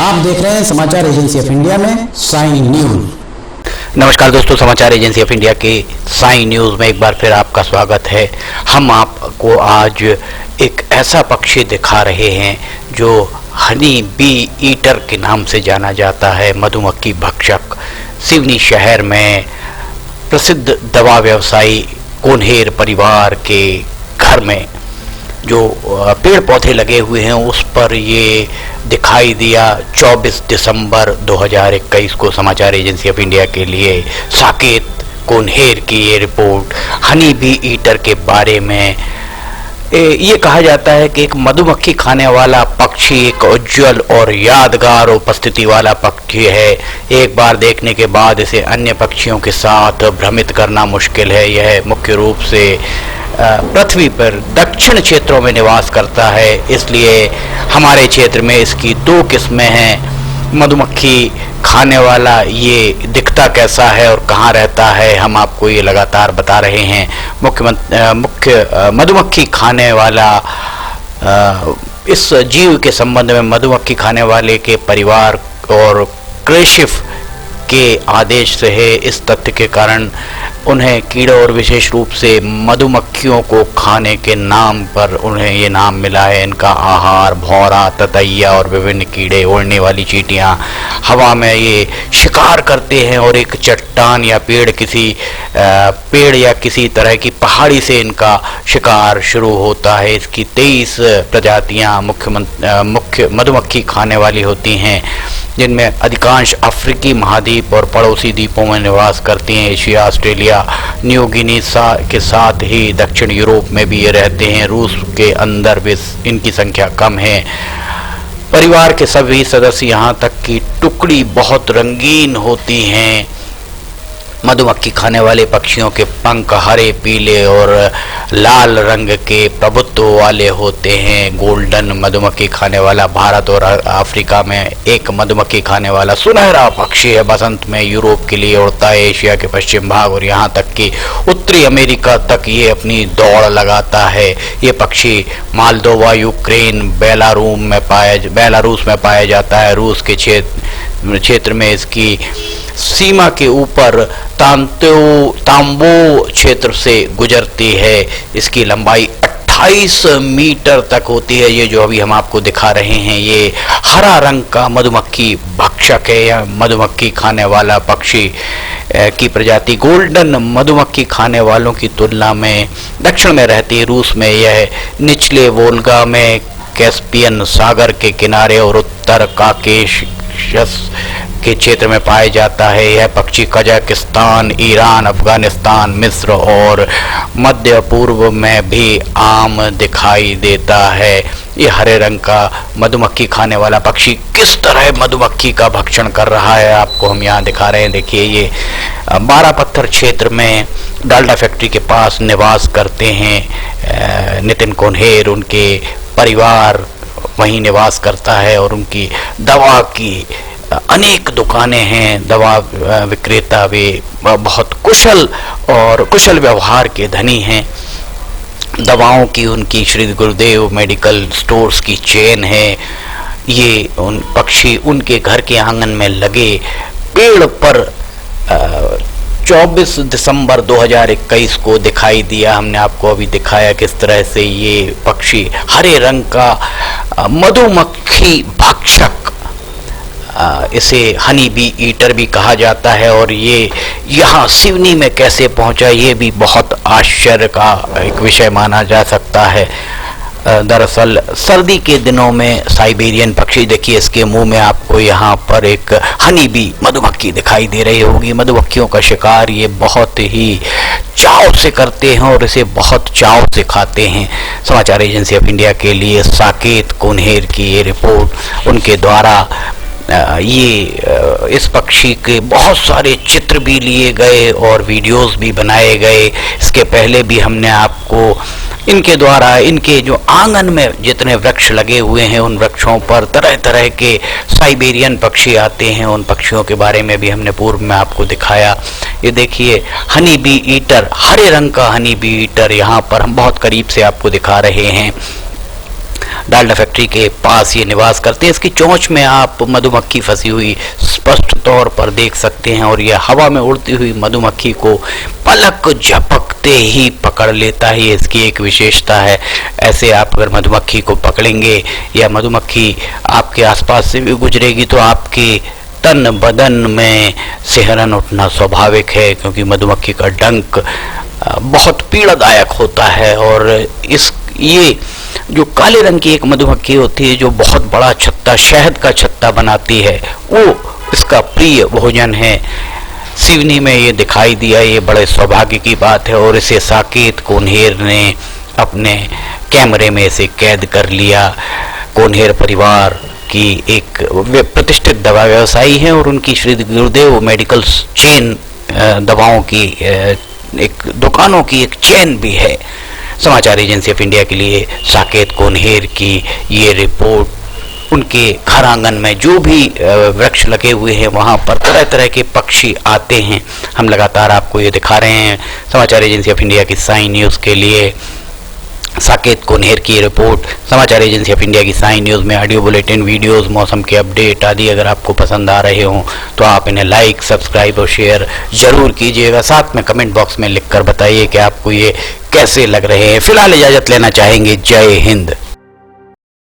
आप देख रहे हैं समाचार एजेंसी ऑफ इंडिया में साइन न्यूज। नमस्कार दोस्तों, समाचार एजेंसी ऑफ इंडिया के साइन न्यूज में एक बार फिर आपका स्वागत है। हम आपको आज एक ऐसा पक्षी दिखा रहे हैं जो हनी बी ईटर के नाम से जाना जाता है, मधुमक्खी भक्षक। सिवनी शहर में प्रसिद्ध दवा व्यवसायी कोन्हेर परिवार के घर में जो पेड़ पौधे लगे हुए हैं उस पर ये दिखाई दिया 24 दिसंबर 2021 को। समाचार एजेंसी ऑफ इंडिया के लिए साकेत कोन्हेर की ये रिपोर्ट हनी बी ईटर के बारे में। ये कहा जाता है कि एक मधुमक्खी खाने वाला पक्षी एक उज्जवल और यादगार उपस्थिति वाला पक्षी है। एक बार देखने के बाद इसे अन्य पक्षियों के साथ भ्रमित करना मुश्किल है। यह मुख्य रूप से पृथ्वी पर दक्षिण क्षेत्रों में निवास करता है, इसलिए हमारे क्षेत्र में इसकी दो किस्में हैं। मधुमक्खी खाने वाला ये दिखता कैसा है और कहाँ रहता है, हम आपको ये लगातार बता रहे हैं। मुख्य मधुमक्खी खाने वाला इस जीव के संबंध में मधुमक्खी खाने वाले के परिवार और क्रेशिफ के आदेश से है। इस तथ्य के कारण उन्हें कीड़ों और विशेष रूप से मधुमक्खियों को खाने के नाम पर उन्हें ये नाम मिला है। इनका आहार भौरा, ततैया और विभिन्न कीड़े, उड़ने वाली चींटियां, हवा में ये शिकार करते हैं और एक चट्टान या पेड़ या किसी तरह की पहाड़ी से इनका शिकार शुरू होता है। इसकी 23 प्रजातियां मुख्य मधुमक्खी खाने वाली होती हैं, जिनमें अधिकांश अफ्रीकी महाद्वीप और पड़ोसी द्वीपों में निवास करती हैं। एशिया, ऑस्ट्रेलिया, न्यू गिनी के साथ ही दक्षिण यूरोप में भी ये रहते हैं। रूस के अंदर भी इनकी संख्या कम है। परिवार के सभी सदस्य, यहाँ तक कि टुकड़ी, बहुत रंगीन होती हैं। मधुमक्खी खाने वाले पक्षियों के पंख हरे, पीले और लाल रंग के प्रभुत्व वाले होते हैं। गोल्डन मधुमक्खी खाने वाला भारत और अफ्रीका में एक मधुमक्खी खाने वाला सुनहरा पक्षी है। बसंत में यूरोप के लिए उड़ता है, एशिया के पश्चिम भाग और यहाँ तक कि उत्तरी अमेरिका तक ये अपनी दौड़ लगाता है। ये पक्षी मालदोवा, यूक्रेन, बेलारूस में पाया जाता है। रूस के क्षेत्र में इसकी सीमा के ऊपर तांबो क्षेत्र से गुजरती है। इसकी लंबाई 28 मीटर तक होती है। ये जो अभी हम आपको दिखा रहे हैं ये हरा रंग का मधुमक्खी भक्षक है या मधुमक्खी खाने वाला पक्षी की प्रजाति गोल्डन मधुमक्खी खाने वालों की तुलना में दक्षिण में रहती है। रूस में यह निचले वोल्गा में, कैस्पियन सागर के किनारे और उत्तर काकेशस के क्षेत्र में पाया जाता है। यह पक्षी कजाकिस्तान, ईरान, अफगानिस्तान, मिस्र और मध्य पूर्व में भी आम दिखाई देता है। ये हरे रंग का मधुमक्खी खाने वाला पक्षी किस तरह मधुमक्खी का भक्षण कर रहा है आपको हम यहाँ दिखा रहे हैं। देखिए, ये 12 पत्थर क्षेत्र में डालडा फैक्ट्री के पास निवास करते हैं नितिन कोन्हेर। उनके परिवार वहीं निवास करता है और उनकी दवा की अनेक दुकानें हैं। दवा विक्रेता वे बहुत कुशल व्यवहार के धनी हैं। दवाओं की उनकी श्री गुरुदेव मेडिकल स्टोर्स की चेन है। ये उन पक्षी उनके घर के आंगन में लगे पेड़ पर 24 दिसंबर 2021 को दिखाई दिया। हमने आपको अभी दिखाया किस तरह से ये पक्षी हरे रंग का मधुमक्खी भक्षक, इसे हनी बी ईटर भी कहा जाता है। और ये यहाँ सिवनी में कैसे पहुंचा ये भी बहुत आश्चर्य का एक विषय माना जा सकता है। दरअसल सर्दी के दिनों में साइबेरियन पक्षी, देखिए इसके मुंह में आपको यहाँ पर एक हनी बी मधुमक्खी दिखाई दे रही होगी। मधुमक्खियों का शिकार ये बहुत ही चाव से करते हैं और इसे बहुत चाव से खाते हैं। समाचार एजेंसी ऑफ इंडिया के लिए साकेत कोन्हेर की ये रिपोर्ट, उनके द्वारा इस पक्षी के बहुत सारे चित्र भी लिए गए और वीडियोस भी बनाए गए। इसके पहले भी हमने आपको इनके द्वारा इनके जो आंगन में जितने वृक्ष लगे हुए हैं उन वृक्षों पर तरह तरह के साइबेरियन पक्षी आते हैं। उन पक्षियों के बारे में भी हमने पूर्व में आपको दिखाया। ये देखिए हनी बी ईटर, हरे रंग का हनी बी ईटर यहाँ पर हम बहुत करीब से आपको दिखा रहे हैं। डालडा फैक्ट्री के पास ये निवास करते हैं। इसकी चोंच में आप मधुमक्खी फंसी हुई स्पष्ट तौर पर देख सकते हैं और यह हवा में उड़ती हुई मधुमक्खी को पलक झपकते ही पकड़ लेता है। ये इसकी एक विशेषता है। ऐसे आप अगर मधुमक्खी को पकड़ेंगे या मधुमक्खी आपके आसपास से भी गुजरेगी तो आपके तन बदन में सिहरन उठना स्वाभाविक है, क्योंकि मधुमक्खी का डंक बहुत पीड़ादायक होता है। और ये जो काले रंग की एक मधुमक्खी होती है जो बहुत बड़ा छत्ता, शहद का छत्ता बनाती है, वो इसका प्रिय भोजन है। सिवनी में ये दिखाई दिया, ये बड़े सौभाग्य की बात है। और इसे साकेत कोन्हेर ने अपने कैमरे में इसे कैद कर लिया। कोन्हेर परिवार की एक प्रतिष्ठित दवा व्यवसायी हैं और उनकी श्री गुरुदेव मेडिकल चेन दवाओं की एक दुकानों की एक चेन भी है। समाचार एजेंसी ऑफ इंडिया के लिए साकेत कोन्हेर की ये रिपोर्ट। उनके घर आंगन में जो भी वृक्ष लगे हुए हैं वहाँ पर तरह तरह के पक्षी आते हैं। हम लगातार आपको ये दिखा रहे हैं। समाचार एजेंसी ऑफ इंडिया की साइन न्यूज़ के लिए साकेत कोन्हेर की रिपोर्ट। समाचार एजेंसी ऑफ इंडिया की साइन न्यूज़ में ऑडियो बुलेटिन, वीडियोस, मौसम के अपडेट आदि अगर आपको पसंद आ रहे हों तो आप इन्हें लाइक, सब्सक्राइब और शेयर जरूर कीजिएगा। साथ में कमेंट बॉक्स में लिखकर बताइए कि आपको ये कैसे लग रहे हैं। फिलहाल इजाज़त लेना चाहेंगे। जय हिंद।